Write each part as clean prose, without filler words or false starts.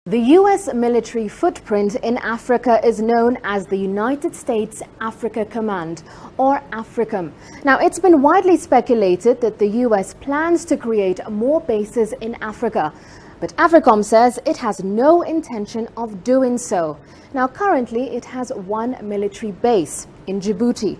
The U.S. military footprint in Africa is known as the United States Africa Command, or AFRICOM. Now, it's been widely speculated that the U.S. plans to create more bases in Africa, but AFRICOM says it has no intention of doing so. Now, currently, it has one military base in Djibouti.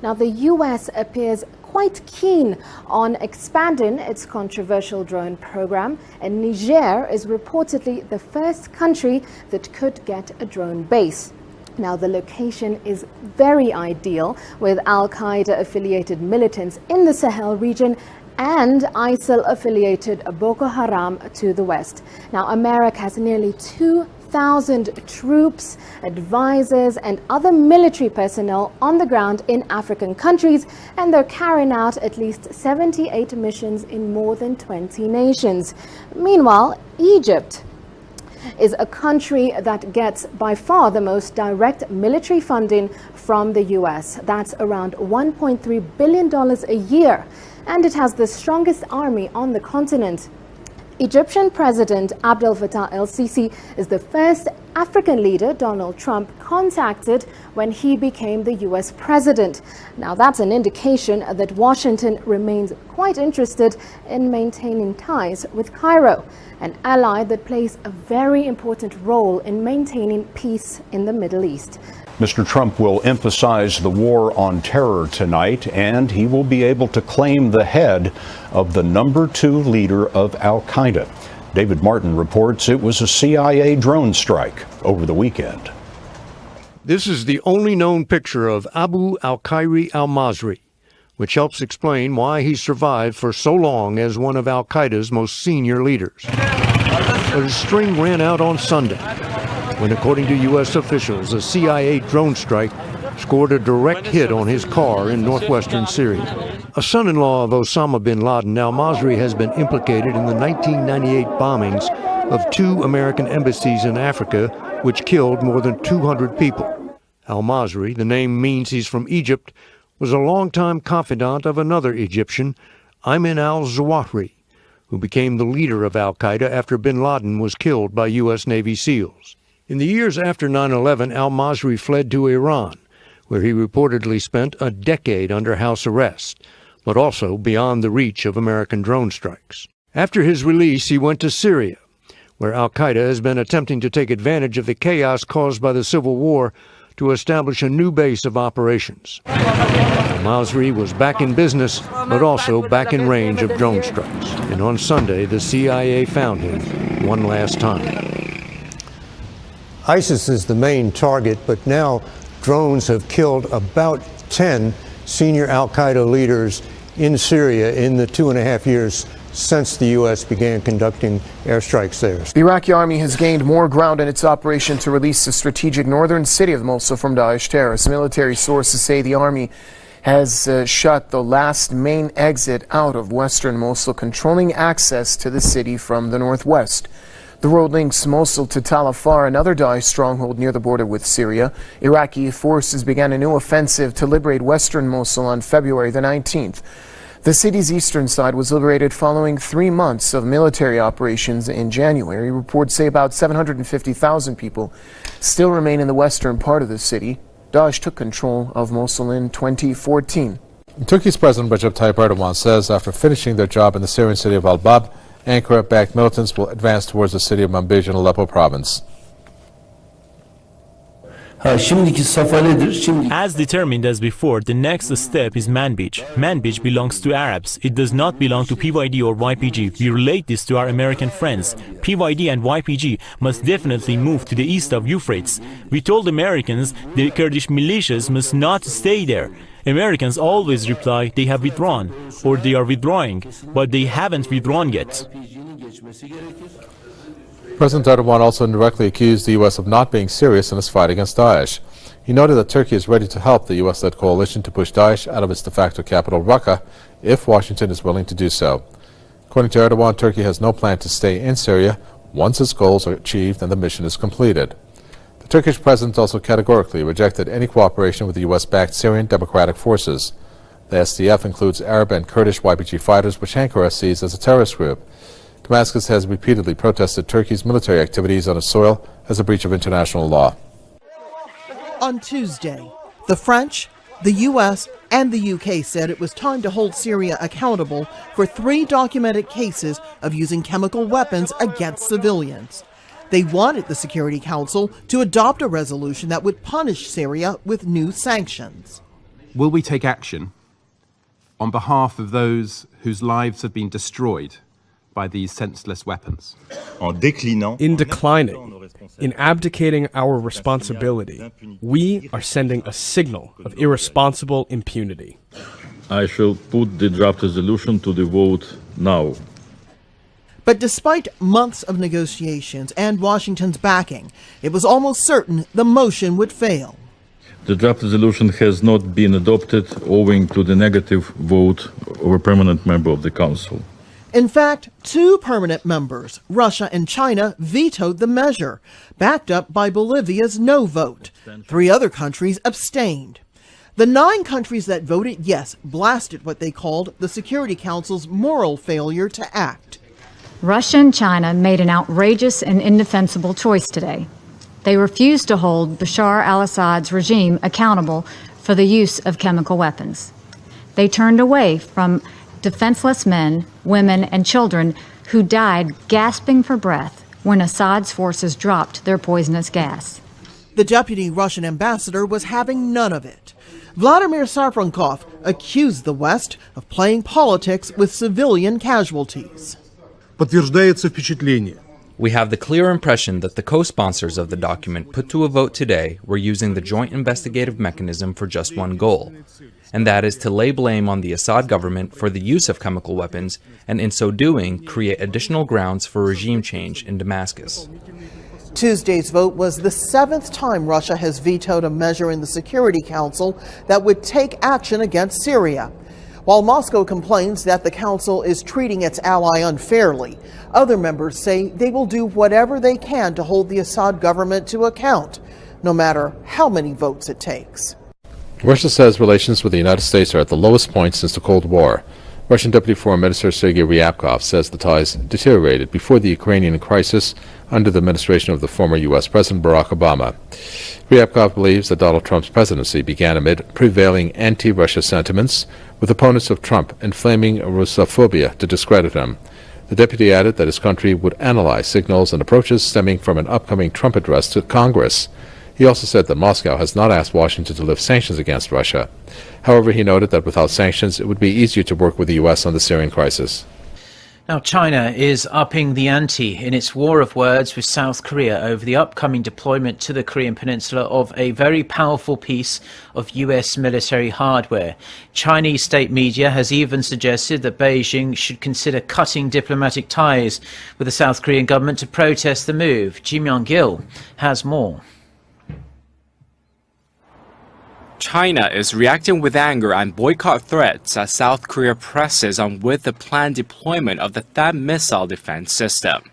Now, the U.S. appears quite keen on expanding its controversial drone program, and Niger is reportedly the first country that could get a drone base. Now, the location is very ideal, with Al-Qaeda affiliated militants in the Sahel region and ISIL-affiliated Boko Haram to the west. Now, America has nearly 2,000 troops, advisors, and other military personnel on the ground in African countries, and they're carrying out at least 78 missions in more than 20 nations. Meanwhile, Egypt is a country that gets by far the most direct military funding from the U.S. That's around $1.3 billion a year, and it has the strongest army on the continent. Egyptian President Abdel Fattah el-Sisi is the first African leader Donald Trump contacted when he became the U.S. president. Now, that's an indication that Washington remains quite interested in maintaining ties with Cairo, an ally that plays a very important role in maintaining peace in the Middle East. Mr. Trump will emphasize the war on terror tonight, and he will be able to claim the head of the #2 leader of Al-Qaeda. David Martin reports it was a CIA drone strike over the weekend. This is the only known picture of Abu al-Khairi al-Masri, which helps explain why he survived for so long as one of Al-Qaeda's most senior leaders. But his string ran out on Sunday, when, according to U.S. officials, a CIA drone strike scored a direct hit on his car in northwestern Syria. A son-in-law of Osama bin Laden, al-Masri has been implicated in the 1998 bombings of 2 American embassies in Africa, which killed more than 200 people. Al-Masri, the name means he's from Egypt, was a longtime confidant of another Egyptian, Ayman al-Zawahiri, who became the leader of al-Qaeda after bin Laden was killed by U.S. Navy SEALs. In the years after 9/11, al-Masri fled to Iran, where he reportedly spent a decade under house arrest, but also beyond the reach of American drone strikes. After his release, he went to Syria, where al-Qaeda has been attempting to take advantage of the chaos caused by the civil war to establish a new base of operations. Al-Masri was back in business, but also back in range of drone strikes. And on Sunday, the CIA found him one last time. ISIS is the main target, but now drones have killed about 10 senior al-Qaeda leaders in Syria in the 2.5 years since the U.S. began conducting airstrikes there. The Iraqi army has gained more ground in its operation to release the strategic northern city of Mosul from Daesh terrorists. Military sources say the army has shut the last main exit out of western Mosul, controlling access to the city from the northwest. The road links Mosul to Tal Afar, another Daesh stronghold near the border with Syria. Iraqi forces began a new offensive to liberate western Mosul on February the 19th. The city's eastern side was liberated following 3 months of military operations in January. Reports say about 750,000 people still remain in the western part of the city. Daesh took control of Mosul in 2014. Turkey's President Recep Tayyip Erdogan says after finishing their job in the Syrian city of Al-Bab, Ankara-backed militants will advance towards the city of Manbij in Aleppo province. As determined as before, the next step is Manbij. Manbij belongs to Arabs. It does not belong to PYD or YPG. We relate this to our American friends. PYD and YPG must definitely move to the east of Euphrates. We told Americans the Kurdish militias must not stay there. Americans always reply they have withdrawn or they are withdrawing, but they haven't withdrawn yet. President Erdogan also indirectly accused the U.S. of not being serious in its fight against Daesh. He noted that Turkey is ready to help the U.S.-led coalition to push Daesh out of its de facto capital, Raqqa, if Washington is willing to do so. According to Erdogan, Turkey has no plan to stay in Syria once its goals are achieved and the mission is completed. The Turkish president also categorically rejected any cooperation with the U.S.-backed Syrian Democratic Forces. The SDF includes Arab and Kurdish YPG fighters, which Ankara sees as a terrorist group. Damascus has repeatedly protested Turkey's military activities on its soil as a breach of international law. On Tuesday, the French, the U.S., and the UK said it was time to hold Syria accountable for 3 documented cases of using chemical weapons against civilians. They wanted the Security Council to adopt a resolution that would punish Syria with new sanctions. Will we take action on behalf of those whose lives have been destroyed by these senseless weapons? In declining, in abdicating our responsibility, we are sending a signal of irresponsible impunity. I shall put the draft resolution to the vote now. But despite months of negotiations and Washington's backing, it was almost certain the motion would fail. The draft resolution has not been adopted owing to the negative vote of a permanent member of the Council. In fact, 2 permanent members, Russia and China, vetoed the measure, backed up by Bolivia's no vote. 3 other countries abstained. The 9 countries that voted yes blasted what they called the Security Council's moral failure to act. Russia and China made an outrageous and indefensible choice today. They refused to hold Bashar al-Assad's regime accountable for the use of chemical weapons. They turned away from defenseless men, women, and children who died gasping for breath when Assad's forces dropped their poisonous gas. The deputy Russian ambassador was having none of it. Vladimir Safronkov accused the West of playing politics with civilian casualties. We have the clear impression that the co-sponsors of the document put to a vote today were using the joint investigative mechanism for just one goal, and that is to lay blame on the Assad government for the use of chemical weapons, and in so doing, create additional grounds for regime change in Damascus. Tuesday's vote was the 7th time Russia has vetoed a measure in the Security Council that would take action against Syria. While Moscow complains that the Council is treating its ally unfairly, other members say they will do whatever they can to hold the Assad government to account, no matter how many votes it takes. Russia says relations with the United States are at the lowest point since the Cold War. Russian Deputy Foreign Minister Sergei Ryabkov says the ties deteriorated before the Ukrainian crisis under the administration of the former U.S. President Barack Obama. Ryabkov believes that Donald Trump's presidency began amid prevailing anti-Russia sentiments, with opponents of Trump inflaming Russophobia to discredit him. The deputy added that his country would analyze signals and approaches stemming from an upcoming Trump address to Congress. He also said that Moscow has not asked Washington to lift sanctions against Russia. However, he noted that without sanctions, it would be easier to work with the U.S. on the Syrian crisis. Now, China is upping the ante in its war of words with South Korea over the upcoming deployment to the Korean Peninsula of a very powerful piece of U.S. military hardware. Chinese state media has even suggested that Beijing should consider cutting diplomatic ties with the South Korean government to protest the move. Ji Myung-gil has more. China is reacting with anger and boycott threats as South Korea presses on with the planned deployment of the THAAD missile defense system.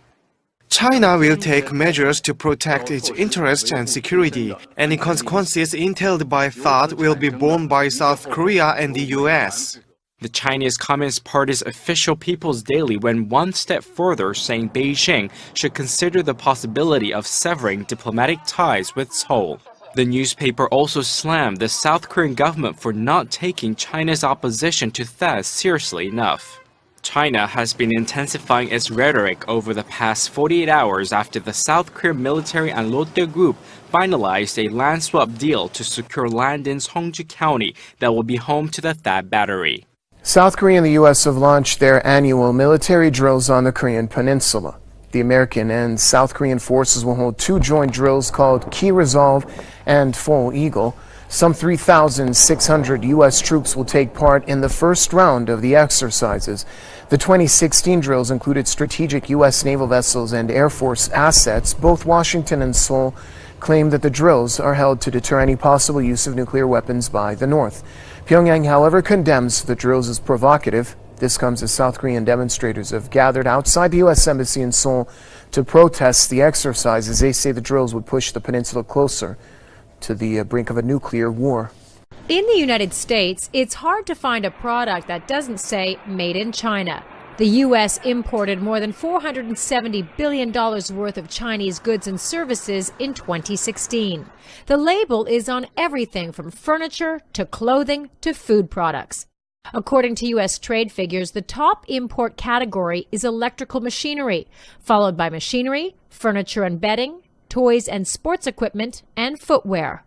China will take measures to protect its interests and security. Any consequences entailed by THAAD will be borne by South Korea and the U.S. The Chinese Communist Party's official People's Daily went one step further, saying Beijing should consider the possibility of severing diplomatic ties with Seoul. The newspaper also slammed the South Korean government for not taking China's opposition to THAAD seriously enough. China has been intensifying its rhetoric over the past 48 hours after the South Korean military and Lotte Group finalized a land swap deal to secure land in Seongju County that will be home to the THAAD battery. South Korea and the U.S. have launched their annual military drills on the Korean Peninsula. The American and South Korean forces will hold 2 joint drills called Key Resolve and Full Eagle. Some 3,600 U.S. troops will take part in the first round of the exercises. The 2016 drills included strategic U.S. naval vessels and Air Force assets. Both Washington and Seoul claim that the drills are held to deter any possible use of nuclear weapons by the North. Pyongyang, however, condemns the drills as provocative. This comes as South Korean demonstrators have gathered outside the U.S. Embassy in Seoul to protest the exercises. They say the drills would push the peninsula closer to the brink of a nuclear war. In the United States, it's hard to find a product that doesn't say Made in China. The U.S. imported more than $470 billion worth of Chinese goods and services in 2016. The label is on everything from furniture to clothing to food products. According to U.S. trade figures, the top import category is electrical machinery, followed by machinery, furniture and bedding, toys and sports equipment, and footwear.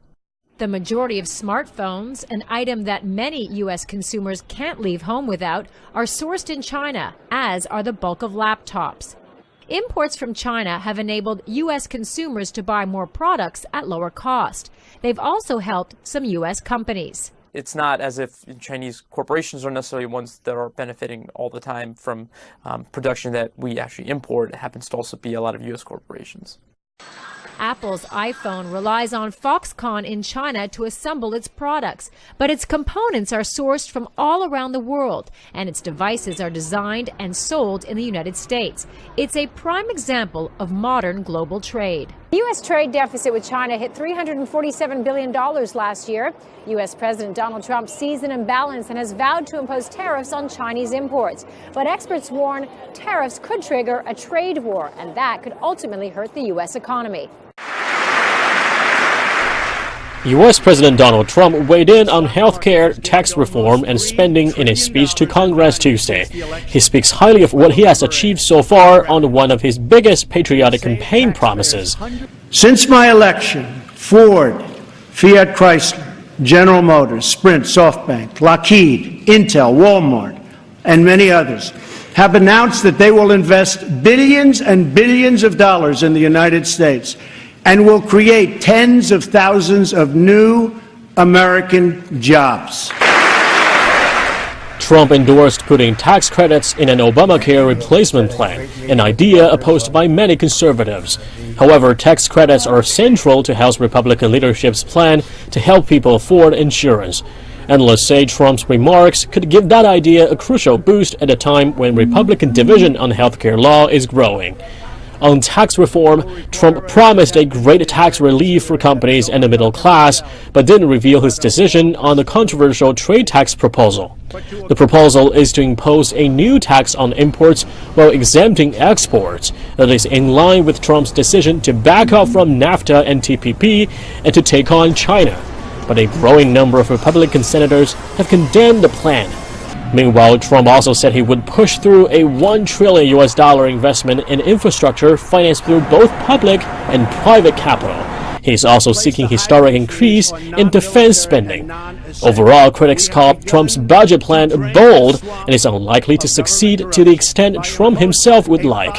The majority of smartphones, an item that many U.S. consumers can't leave home without, are sourced in China, as are the bulk of laptops. Imports from China have enabled U.S. consumers to buy more products at lower cost. They've also helped some U.S. companies. It's not as if Chinese corporations are necessarily ones that are benefiting all the time from production that we actually import. It happens to also be a lot of U.S. corporations. Apple's iPhone relies on Foxconn in China to assemble its products, but its components are sourced from all around the world, and its devices are designed and sold in the United States. It's a prime example of modern global trade. The U.S. trade deficit with China hit $347 billion last year. U.S. President Donald Trump sees an imbalance and has vowed to impose tariffs on Chinese imports. But experts warn tariffs could trigger a trade war, and that could ultimately hurt the U.S. economy. U.S. President Donald Trump weighed in on health care, tax reform, and spending in a speech to Congress Tuesday. He speaks highly of what he has achieved so far on one of his biggest patriotic campaign promises. Since my election, Ford, Fiat Chrysler, General Motors, Sprint, SoftBank, Lockheed, Intel, Walmart, and many others have announced that they will invest billions and billions of dollars in the United States and will create tens of thousands of new American jobs. Trump endorsed putting tax credits in an Obamacare replacement plan, an idea opposed by many conservatives. However, tax credits are central to House Republican leadership's plan to help people afford insurance. Analysts say Trump's remarks could give that idea a crucial boost at a time when Republican division on healthcare law is growing. On tax reform, Trump promised a great tax relief for companies and the middle class, but didn't reveal his decision on the controversial trade tax proposal. The proposal is to impose a new tax on imports while exempting exports that is in line with Trump's decision to back off from NAFTA and TPP and to take on China. But a growing number of Republican senators have condemned the plan. Meanwhile, Trump also said he would push through a $1 trillion investment in infrastructure financed through both public and private capital. He's also seeking historic increase in defense spending. Overall, critics call Trump's budget plan bold and is unlikely to succeed to the extent Trump himself would like.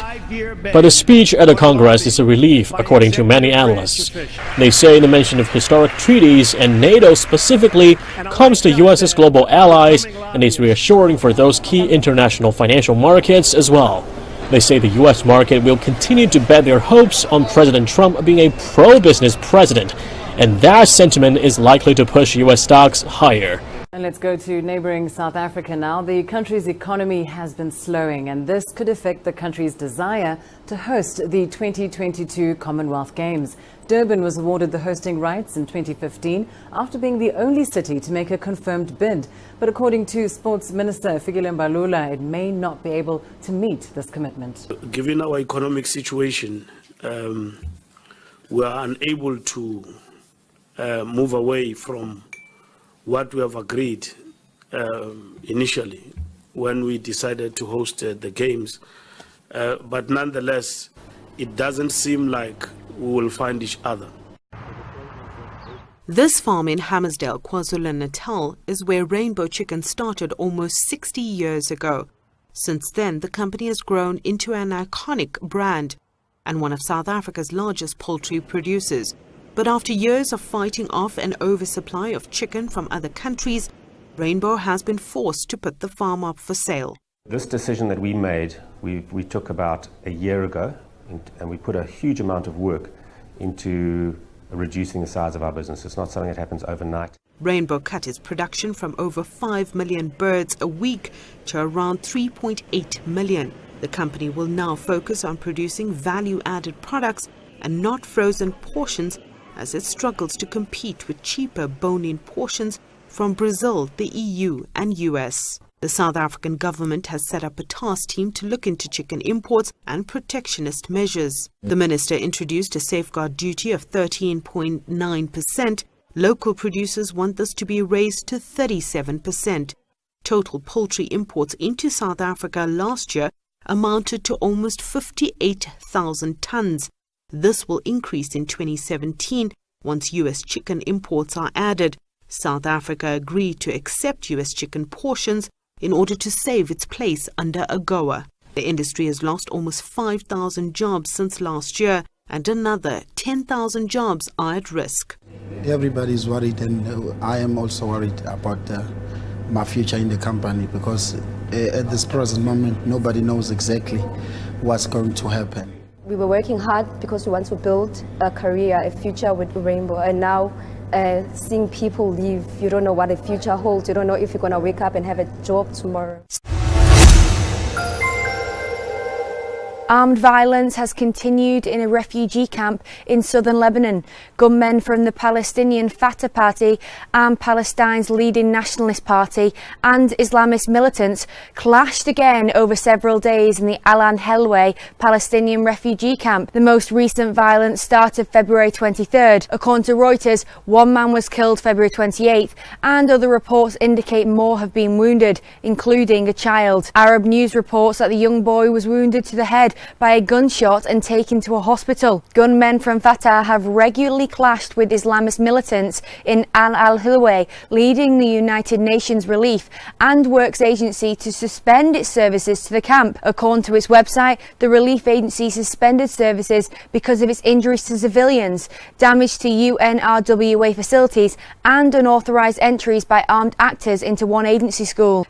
But the speech at the Congress is a relief, according to many analysts. They say the mention of historic treaties and NATO specifically calms the U.S.'s global allies and is reassuring for those key international financial markets as well. They say the U.S. market will continue to bet their hopes on President Trump being a pro-business president, and that sentiment is likely to push U.S. stocks higher. And let's go to neighboring South Africa now. The country's economy has been slowing, and this could affect the country's desire to host the 2022 Commonwealth Games. Durban was awarded the hosting rights in 2015 after being the only city to make a confirmed bid. But according to Sports Minister Fikile Mbalula, it may not be able to meet this commitment. Given our economic situation, we are unable to move away from what we have agreed initially when we decided to host the Games. But nonetheless, it doesn't seem like we will find each other. This farm in Hammersdale, KwaZulu-Natal, is where Rainbow Chicken started almost 60 years ago. Since then, the company has grown into an iconic brand and one of South Africa's largest poultry producers. But after years of fighting off an oversupply of chicken from other countries, Rainbow has been forced to put the farm up for sale. This decision that we made, we took about a year ago, and we put a huge amount of work into reducing the size of our business. It's not something that happens overnight. Rainbow cut its production from over 5 million birds a week to around 3.8 million. The company will now focus on producing value-added products and not frozen portions as it struggles to compete with cheaper bone-in portions from Brazil, the EU and US. The South African government has set up a task team to look into chicken imports and protectionist measures. The minister introduced a safeguard duty of 13.9%. Local producers want this to be raised to 37%. Total poultry imports into South Africa last year amounted to almost 58,000 tons. This will increase in 2017 once U.S. chicken imports are added. South Africa agreed to accept U.S. chicken portions in order to save its place under AGOA. The industry has lost almost 5,000 jobs since last year, and another 10,000 jobs are at risk. Everybody's worried, and I am also worried about my future in the company, because at this present moment nobody knows exactly what's going to happen. We were working hard because we want to build a career, a future with Rainbow, and now seeing people leave, you don't know what the future holds. You don't know if you're going to wake up and have a job tomorrow. Armed violence has continued in a refugee camp in southern Lebanon. Gunmen from the Palestinian Fatah Party and Palestine's leading nationalist party and Islamist militants clashed again over several days in the Al Helway Palestinian refugee camp. The most recent violence started February 23rd. According to Reuters, one man was killed February 28th, and other reports indicate more have been wounded, including a child. Arab News reports that the young boy was wounded to the head by a gunshot and taken to a hospital. Gunmen from Fatah have regularly clashed with Islamist militants in Al Hilway, leading the United Nations Relief and Works Agency to suspend its services to the camp. According to its website, the relief agency suspended services because of its injuries to civilians, damage to UNRWA facilities, and unauthorized entries by armed actors into one agency school.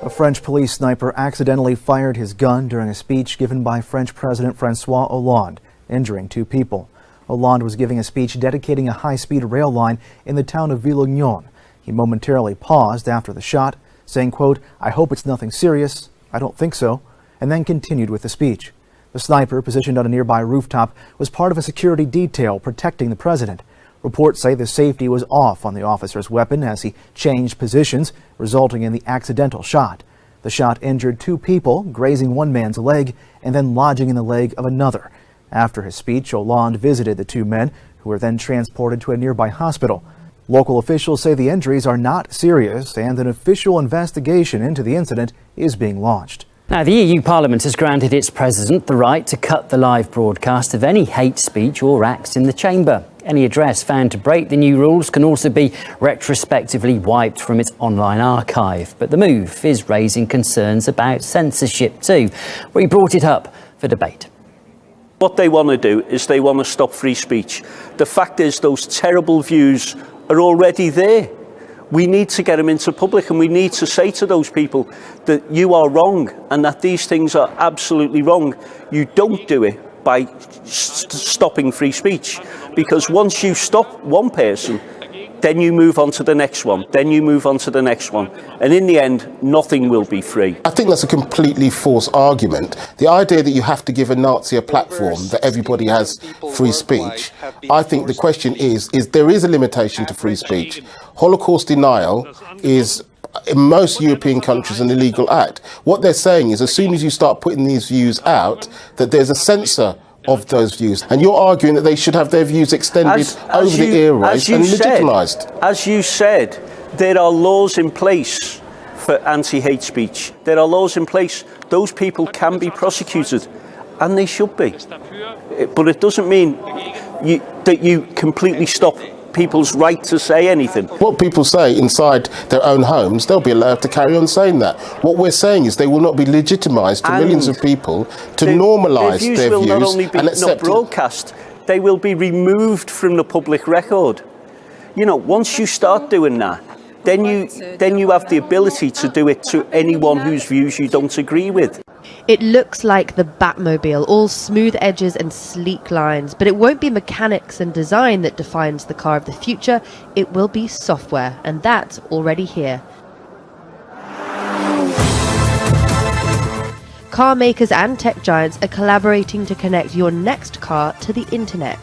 A French police sniper accidentally fired his gun during a speech given by French President François Hollande, injuring 2 people. Hollande was giving a speech dedicating a high-speed rail line in the town of Villognon. He momentarily paused after the shot, saying, quote, "I hope it's nothing serious. I don't think so," and then continued with the speech. The sniper, positioned on a nearby rooftop, was part of a security detail protecting the president. Reports say the safety was off on the officer's weapon as he changed positions, resulting in the accidental shot. The shot injured 2 people, grazing one man's leg and then lodging in the leg of another. After his speech, Hollande visited the 2 men, who were then transported to a nearby hospital. Local officials say the injuries are not serious and an official investigation into the incident is being launched. Now, the EU Parliament has granted its president the right to cut the live broadcast of any hate speech or acts in the chamber. Any address found to break the new rules can also be retrospectively wiped from its online archive. But the move is raising concerns about censorship too. We brought it up for debate. What they want to do is they want to stop free speech. The fact is those terrible views are already there. We need to get them into public, and we need to say to those people that you are wrong and that these things are absolutely wrong. You don't do it by stopping free speech, because once you stop one person, then you move on to the next one, then you move on to the next one, and in the end, nothing will be free. I think that's a completely false argument. The idea that you have to give a Nazi a platform, that everybody has free speech, I think the question is there is a limitation to free speech. Holocaust denial is, in most European countries, an illegal act. What they're saying is as soon as you start putting these views out, that there's a censor of those views. And you're arguing that they should have their views extended over the airwaves and legitimised. As you said, there are laws in place for anti-hate speech. There are laws in place. Those people can be prosecuted, and they should be. But it doesn't mean that you completely stop people's right to say anything. What people say inside their own homes, they'll be allowed to carry on saying that. What we're saying is they will not be legitimised to millions of people to normalise their views will not only be and accept not broadcast, they will be removed from the public record. You know, once you start doing that, then you have the ability to do it to anyone whose views you don't agree with. It looks like the Batmobile, all smooth edges and sleek lines, but it won't be mechanics and design that defines the car of the future. It will be software, and that's already here. Car makers and tech giants are collaborating to connect your next car to the internet.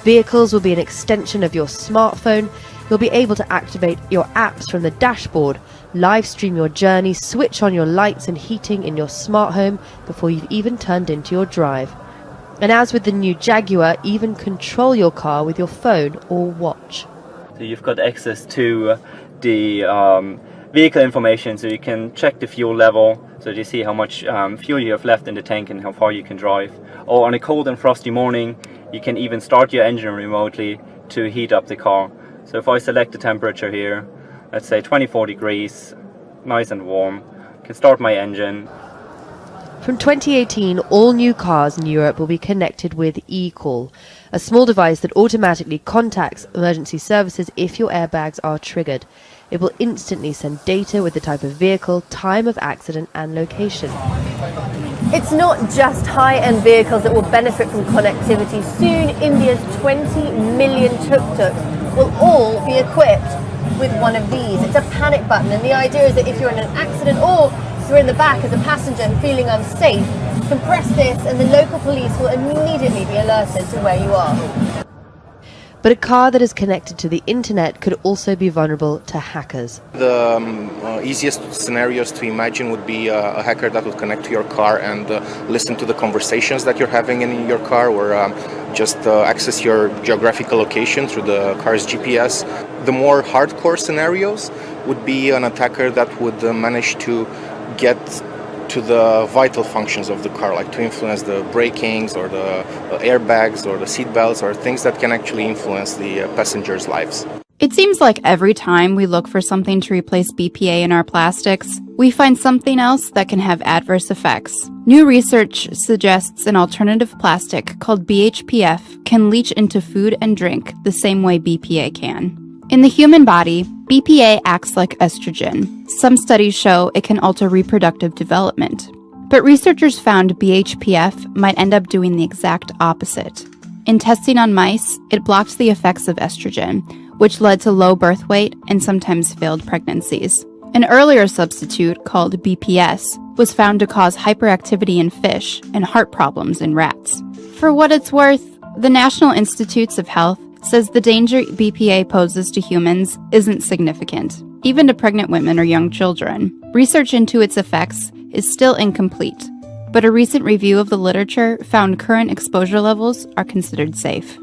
Vehicles will be an extension of your smartphone, You'll be able to activate your apps from the dashboard, live stream your journey, switch on your lights and heating in your smart home before you've even turned into your drive. And as with the new Jaguar, even control your car with your phone or watch. So you've got access to the vehicle information, so you can check the fuel level, so you see how much fuel you have left in the tank and how far you can drive. Or on a cold and frosty morning, you can even start your engine remotely to heat up the car. So if I select the temperature here, let's say 24 degrees, nice and warm, I can start my engine. From 2018, all new cars in Europe will be connected with eCall, a small device that automatically contacts emergency services if your airbags are triggered. It will instantly send data with the type of vehicle, time of accident and location. It's not just high-end vehicles that will benefit from connectivity. Soon, India's 20 million tuk-tuks will all be equipped with one of these. It's a panic button, and the idea is that if you're in an accident or if you're in the back as a passenger and feeling unsafe, you can press this and the local police will immediately be alerted to where you are. But a car that is connected to the internet could also be vulnerable to hackers. The easiest scenarios to imagine would be a hacker that would connect to your car and listen to the conversations that you're having in your car, or just access your geographical location through the car's GPS. The more hardcore scenarios would be an attacker that would manage to get to the vital functions of the car, like to influence the brakings or the airbags or the seat belts, or things that can actually influence the passengers' lives. It seems like every time we look for something to replace BPA in our plastics, we find something else that can have adverse effects. New research suggests an alternative plastic called BHPF can leach into food and drink the same way BPA can. In the human body, BPA acts like estrogen. Some studies show it can alter reproductive development. But researchers found BHPF might end up doing the exact opposite. In testing on mice, it blocked the effects of estrogen, which led to low birth weight and sometimes failed pregnancies. An earlier substitute, called BPS, was found to cause hyperactivity in fish and heart problems in rats. For what it's worth, the National Institutes of Health says the danger BPA poses to humans isn't significant, even to pregnant women or young children. Research into its effects is still incomplete, but a recent review of the literature found current exposure levels are considered safe.